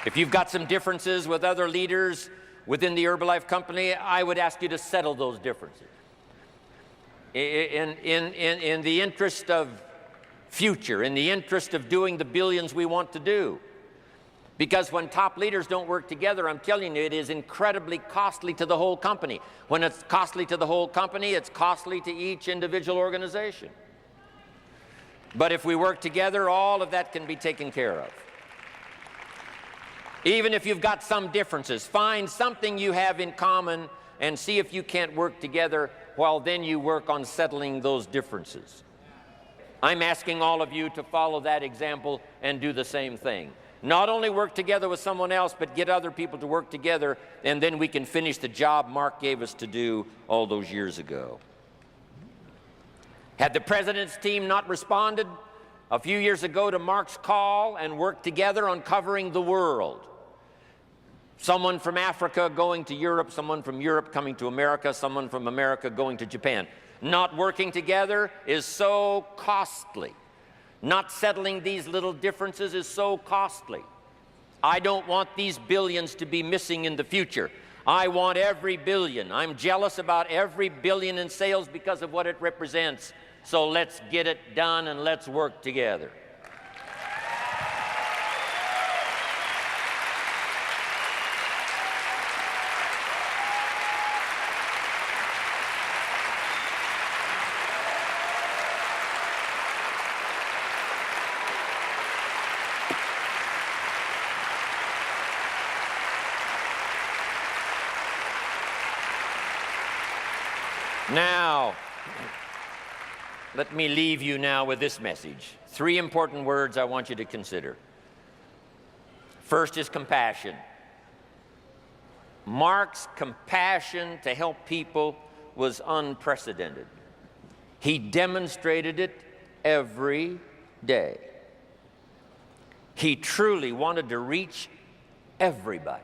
If you've got some differences with other leaders within the Herbalife company, I would ask you to settle those differences. In the interest of future, in the interest of doing the billions we want to do. Because when top leaders don't work together, I'm telling you, it is incredibly costly to the whole company. When it's costly to the whole company, it's costly to each individual organization. But if we work together, all of that can be taken care of. Even if you've got some differences, find something you have in common and see if you can't work together, while then you work on settling those differences. I'm asking all of you to follow that example and do the same thing. Not only work together with someone else, but get other people to work together, and then we can finish the job Mark gave us to do all those years ago. Had the president's team not responded a few years ago to Mark's call and worked together on covering the world, someone from Africa going to Europe, someone from Europe coming to America, someone from America going to Japan, not working together is so costly. Not settling these little differences is so costly. I don't want these billions to be missing in the future. I want every billion. I'm jealous about every billion in sales because of what it represents. So let's get it done and let's work together. Now, let me leave you now with this message. 3 important words I want you to consider. First is compassion. Mark's compassion to help people was unprecedented. He demonstrated it every day. He truly wanted to reach everybody.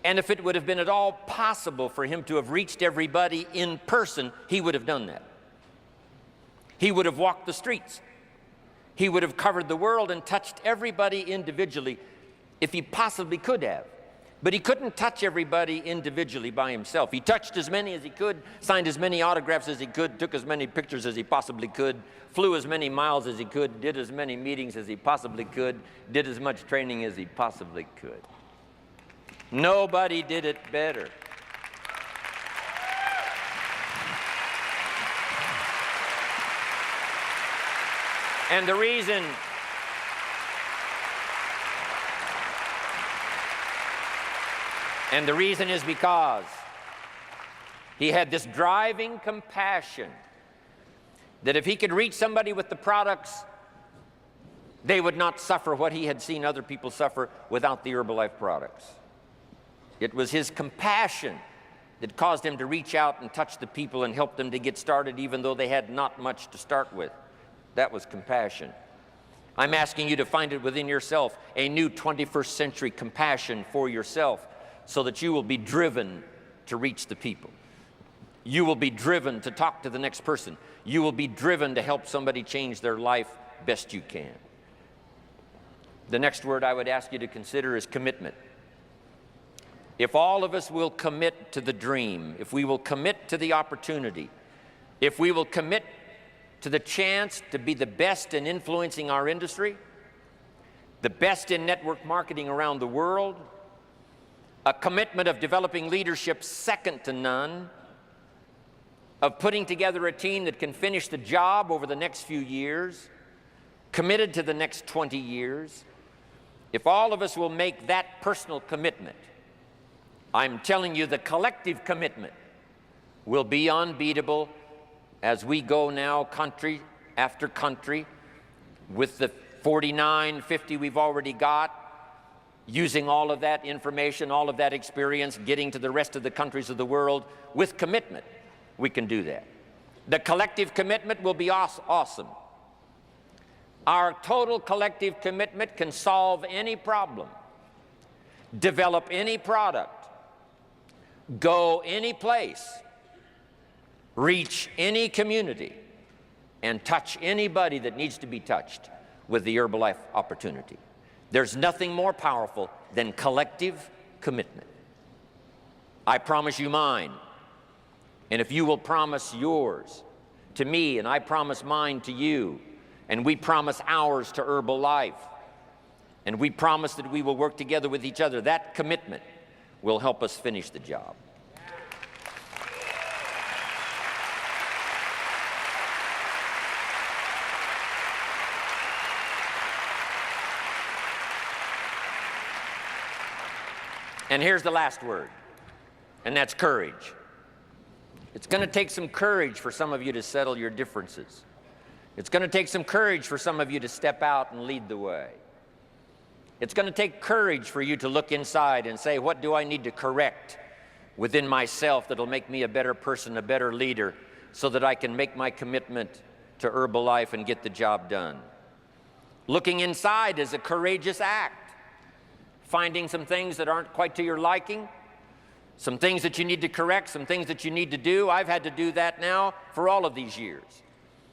And if it would have been at all possible for him to have reached everybody in person, he would have done that. He would have walked the streets. He would have covered the world and touched everybody individually if he possibly could have. But he couldn't touch everybody individually by himself. He touched as many as he could, signed as many autographs as he could, took as many pictures as he possibly could, flew as many miles as he could, did as many meetings as he possibly could, did as much training as he possibly could. Nobody did it better. And the reason is because he had this driving compassion that if he could reach somebody with the products, they would not suffer what he had seen other people suffer without the Herbalife products. It was his compassion that caused him to reach out and touch the people and help them to get started even though they had not much to start with. That was compassion. I'm asking you to find it within yourself, a new 21st century compassion for yourself so that you will be driven to reach the people. You will be driven to talk to the next person. You will be driven to help somebody change their life best you can. The next word I would ask you to consider is commitment. If all of us will commit to the dream, if we will commit to the opportunity, if we will commit to the chance to be the best in influencing our industry, the best in network marketing around the world, a commitment of developing leadership second to none, of putting together a team that can finish the job over the next few years, committed to the next 20 years, if all of us will make that personal commitment, I'm telling you the collective commitment will be unbeatable as we go now country after country with the 49, 50 we've already got, using all of that information, all of that experience, getting to the rest of the countries of the world with commitment. We can do that. The collective commitment will be awesome. Our total collective commitment can solve any problem, develop any product, go any place, reach any community, and touch anybody that needs to be touched with the Herbalife opportunity. There's nothing more powerful than collective commitment. I promise you mine, and if you will promise yours to me, and I promise mine to you, and we promise ours to Herbalife, and we promise that we will work together with each other, that commitment will help us finish the job. And here's the last word, and that's courage. It's going to take some courage for some of you to settle your differences. It's going to take some courage for some of you to step out and lead the way. It's going to take courage for you to look inside and say, what do I need to correct within myself that'll make me a better person, a better leader, so that I can make my commitment to Herbalife and get the job done? Looking inside is a courageous act. Finding some things that aren't quite to your liking, some things that you need to correct, some things that you need to do. I've had to do that now for all of these years.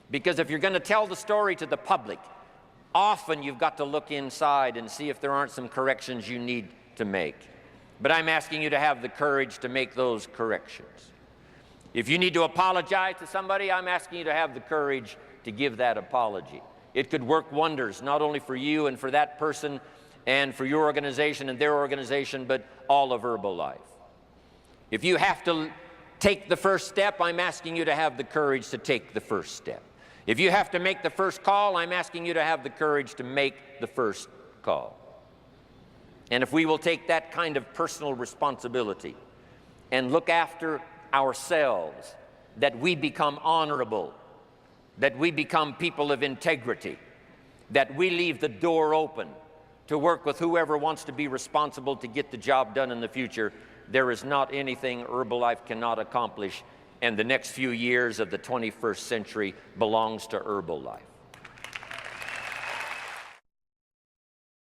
Because if you're going to tell the story to the public, often you've got to look inside and see if there aren't some corrections you need to make. But I'm asking you to have the courage to make those corrections. If you need to apologize to somebody, I'm asking you to have the courage to give that apology. It could work wonders, not only for you and for that person, and for your organization and their organization, but all of Herbalife. If you have to take the first step, I'm asking you to have the courage to take the first step. If you have to make the first call, I'm asking you to have the courage to make the first call. And if we will take that kind of personal responsibility and look after ourselves, that we become honorable, that we become people of integrity, that we leave the door open to work with whoever wants to be responsible to get the job done in the future, there is not anything Herbalife cannot accomplish, and the next few years of the 21st century belongs to Herbalife.